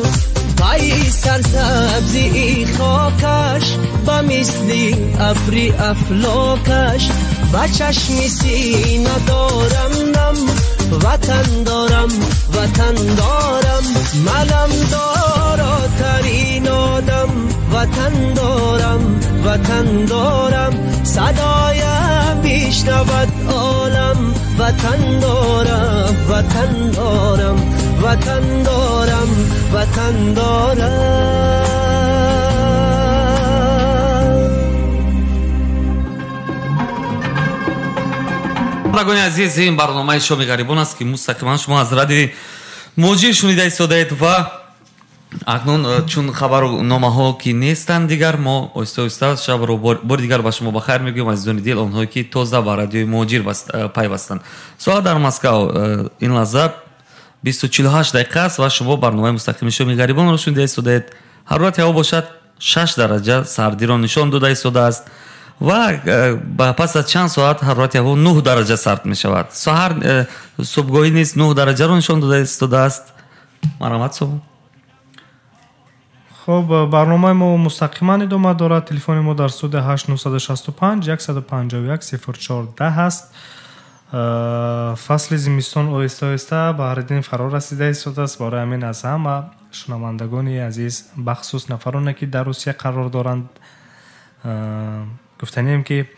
پای سرسبزی خاکش با مثلی ابری افلاکش با چشمی سینه دارم نم وطن دارم وطن دارم منم دارا ترین آدم وطن دارم وطن دارم صدایم میشنود عالم وطن دارم وطن دارم وطن دارم وطن دارم شنوندگان عزیز این برنامه شومی غریبان است که مستقیما شما از رادیو موجی شنیده ایستادید و اکنون چون خبرنامه ها که نیستند دیگر ما آهسته آهسته شب رو بار دیگر به شما بخیر میگیم از دون دل آنهایی که تازه به رادیو موجی پیوستند. ساعت در مسکو این لحظه 20:48 دقیقه است و شما برنامه مستقیم شومی غریبان رو شنیده ایستادید. حرارت هوا باشد 6 درجه سردی را نشان داده ایستاده است و پس از چند ساعت حرارت هوا 9 درجه سرد می شود. سحر صبحگاهی نیز 9 درجه را نشان داده ایستاده است. مرحمت سومون. خب برنامه ما مستقیما ادامه دارد. تلفن ما در سود 8965 151 0410 است. فصل زمستان آهسته آهسته بحرالدین فرا رسیده ایستاده است. برای همین از همه شنوندگان عزیز بخصوص نفرانی که در روسیه قرار دارند گفتنیم که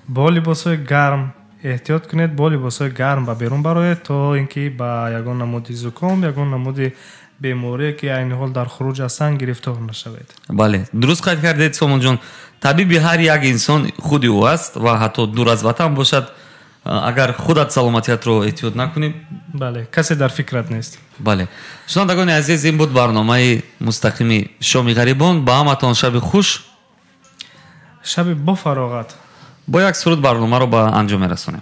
با لباس‌های گرم احتیاط کنید، با لباس‌های گرم به بیرون برآیید تا اینکه با یگان نمودی زکام یگان نمودی بیماری که این حال در خروج هستند گرفتار نشوید. بله درست قید کردید سومون جان. طبیب هر یک انسان خودی او است و حتی دور از وطن باشد اگر خودت سلامتیت رو احتیاط نکنی بله کسی در فکرت نیست. بله شنوندگان عزیز این بود برنامه مستقیم شومی غریبان. با همتون شب خوش، شب با فراغت. با یک سرود برنامه رو به انجام میرسونیم.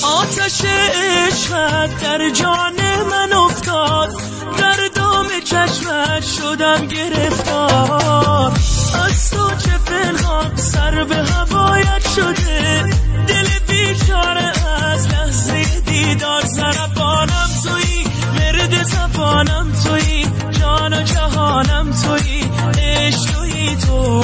آتش عشقت در جان من افتاد، در دام چشمت شدم گرفتار. از تو چه پنهان سر به هوایت شده، دل بیچاره از لحظه دیدار. زربانم تویی، مرد زبانم تویی، جان و جهانم تویی، عشق تویی تو.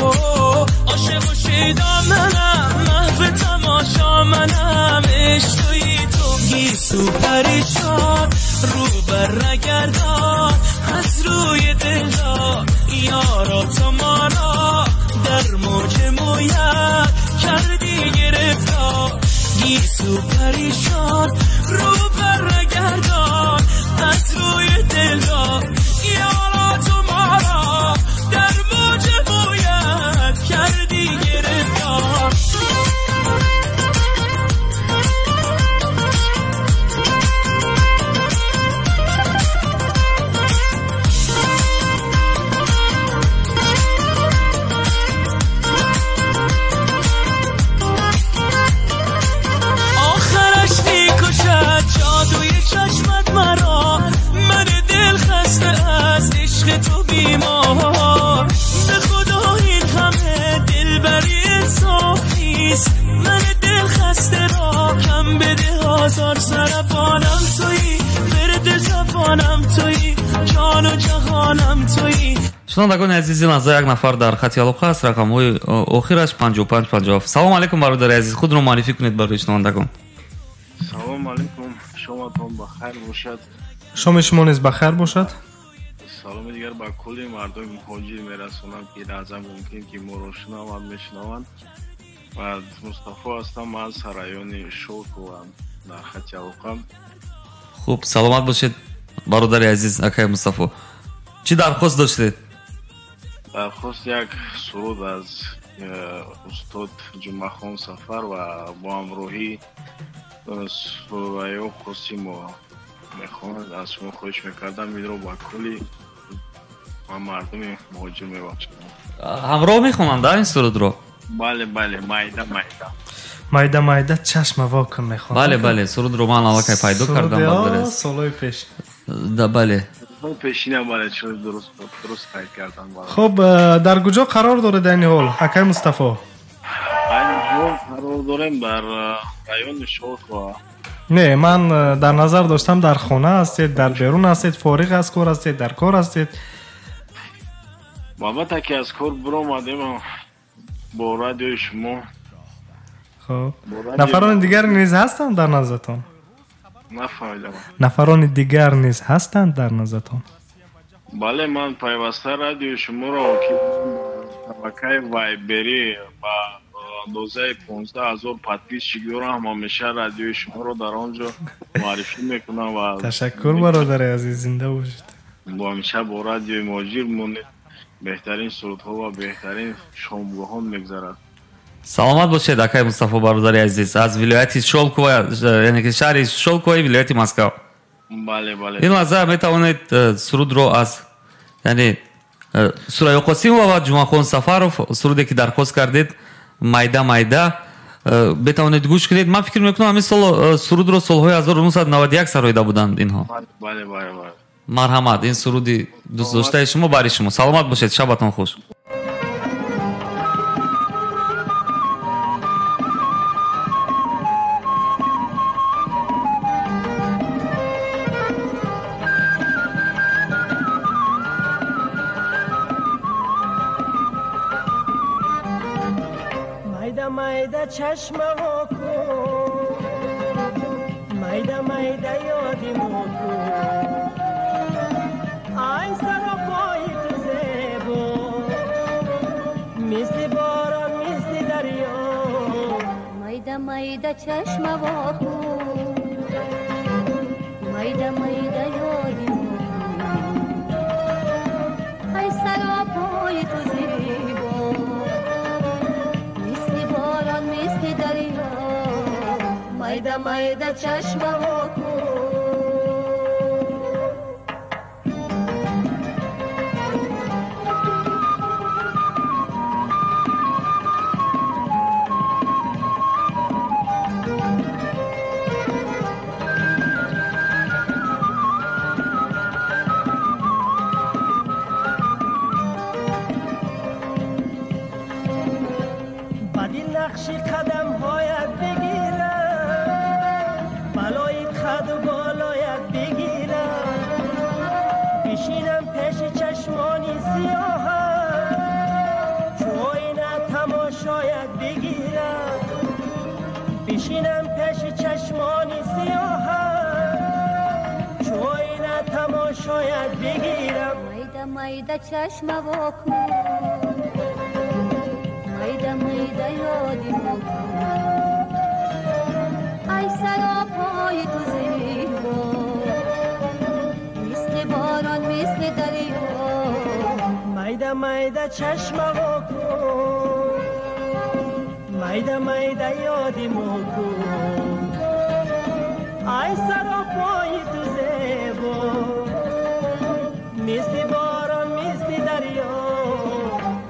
عاشق و شیدا منم، محو تماشا منم، عشق تویی تو. گیسو پریشان رو بر نگردان از روی دلدار، یارا تو ما را در موج مویت کردی گرفتار. گیسو پریشان رو بر نگردان از روی دلدار، یارا تو ما را در موج مویت کردی گرفتار. جادوی چشمت مرا، من دل خسته از عشق تو بیمار. به خدا این همه دل بری انصاف نیست، من دل خسته را کم بده آزار. سربانم تویی، مرد زبانم تویی، جان و جهانم تویی. شنوندگان عزیز این لحظه یک نفر در خط الوقت است، رقم های آخرش 5557. سلام علیکم برادر عزیز، خود رو معرفی کنید برای شنوندگان. سلام علیکم، شماتون بخیر باشد. شما نیز بخیر باشد. سلام دیگر با کلی مردم مهاجر میرسونم که لحظه ممکن که ما رو میشنوند. و مصطفی هستم از رایون شوک و در خط الوقت. خوب سلامت باشید برادر عزیز. اکای مصطفی چی درخواست داشتید؟ درخواست یک سرود از استاد جمعه خان سفر و با همراهی سرایو خواستیم و میخواند از شما خواهش میکردم این رو با کلی و مردم مهاجر میبخشم. همراه میخونم در این سرود رو؟ بله بله، مایده майда майда чашма вокн мехонам. бале бале суруд ро ман аллакай пайдо кардам бадарас солои пеш. да бале пешина бале чо дуруст кайд кардам бале. Хоб дар куҷо қарор доред ин ҳол акай Мустафо? айн ҳол қарор дорем дар райони Шоқо. Не, ман дар назар доштам дар хона ҳастед, дар берун ҳастед, фориғ аз кор ҳастед, дар кор ҳастед. албатта ки аз кор биромадем бо радиои шумо. хоб нафарони дигар низ ҳастанд дар назратон? нафаҳмидам. нафарони дигар низ ҳастанд дар назратон? бале ман пайваста радиои шуморо ки шабакаи вайбери ба андозаи 15,000 подписчик дорам, ҳамеша радиои шуморо дар он ҷо маърифӣ мекунам ва ташаккур бародари азиз, зинда бошед. бо ҳамеша бо радиои моҷир монед беҳтарин сурудҳо ва беҳтарин шомгоҳон мегзарад. саломат бошед акай Мустафо бародари азиз аз вилояти Шолково, яъне ки шаҳри Шолково, вилояти Москав. бале бале ин лаҳза метавонед сурудро аз яъне Сурайё Қосимова ва Ҷумъахон Сафаров суруде ки дархост кардед майда майда бетавонед гӯш кунед. Ман фикр мекунам ҳамин сол сурудро солҳои 1991 сароида буданд инҳо. бале бале бале. марҳамат, ин суруди дӯстдоштаи шумо бари шумо. Саломат бошед, шабатон хуш. mayda çeşme oku, mayda mayda yodim oku. Ay sana boy tuzebo, misli baran misli daryo. Mayda mayda çeşme oku, mayda mayda yodim oku. Ay sana boy tuzebo. Mayda mayda çeşme oku. Badi nakşi kadem hoyat begire, baloi khadu goloyat begire. Bishinem peshi chashmoni siyaha, choyna tamashoyat begire. Bishinem peshi chashmoni siyaha, choyna tamashoyat begire. Mayda mayda chashma voku, mayda mayda yodim oku. Ay sarapoy tu zebo, misli baran misli daryo. Mayda mayda chashma oku, mayda mayda yodim oku. Ay sarapoy tu zebo, misli baran misli daryo.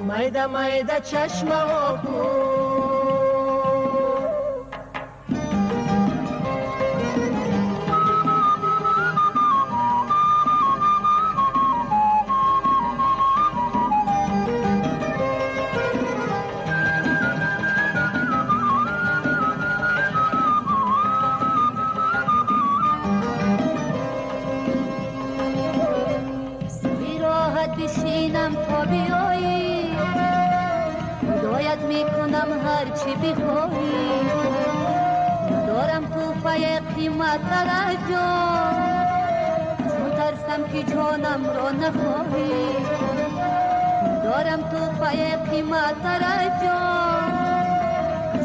Mayda mayda çeşme oku. Sirahat bişinem tabiayı. Doyat میکنم هر چی بخواهی ندارم تو پای قیمت توجه چون ترسم که جانم را نخواهی ندارم تو پای قیمت توجه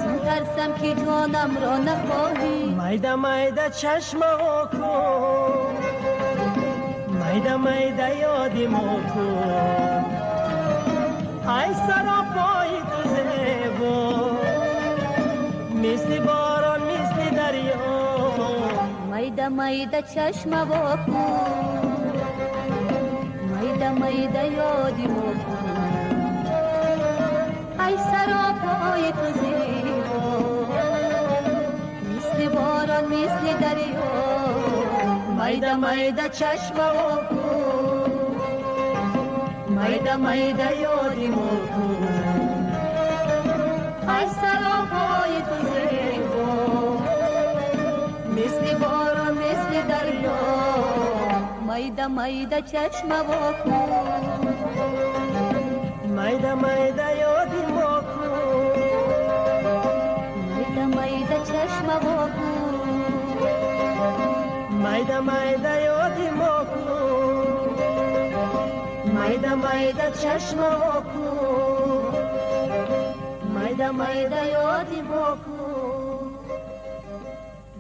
چون ترسم که جانم را نخواهی mayda mayda چشم oku mayda mayda yodim oku Ay sarapoy tu zebo, misli baran misli daryo. Mayda mayda çeşme oku, mayda mayda yodim oku. Ay sarapoy tu zebo, مثل دریا میده میده چشم و میده میده یادی موکو ای سراهای تو زیبا مثل باران مثل دریا میده میده چشم و میده میده یادی موکو میده میده چشم و میده میده یادی موکو میده میده چشم و میده میده یادی موکو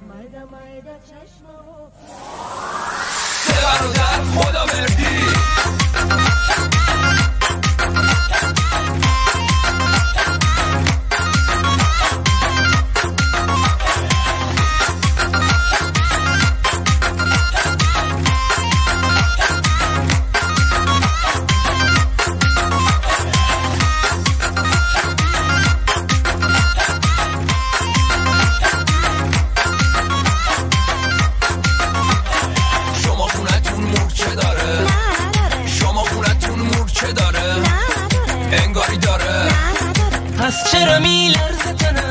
میده میده چشم و دلارو در خدا بردی چرا میلرزه تنم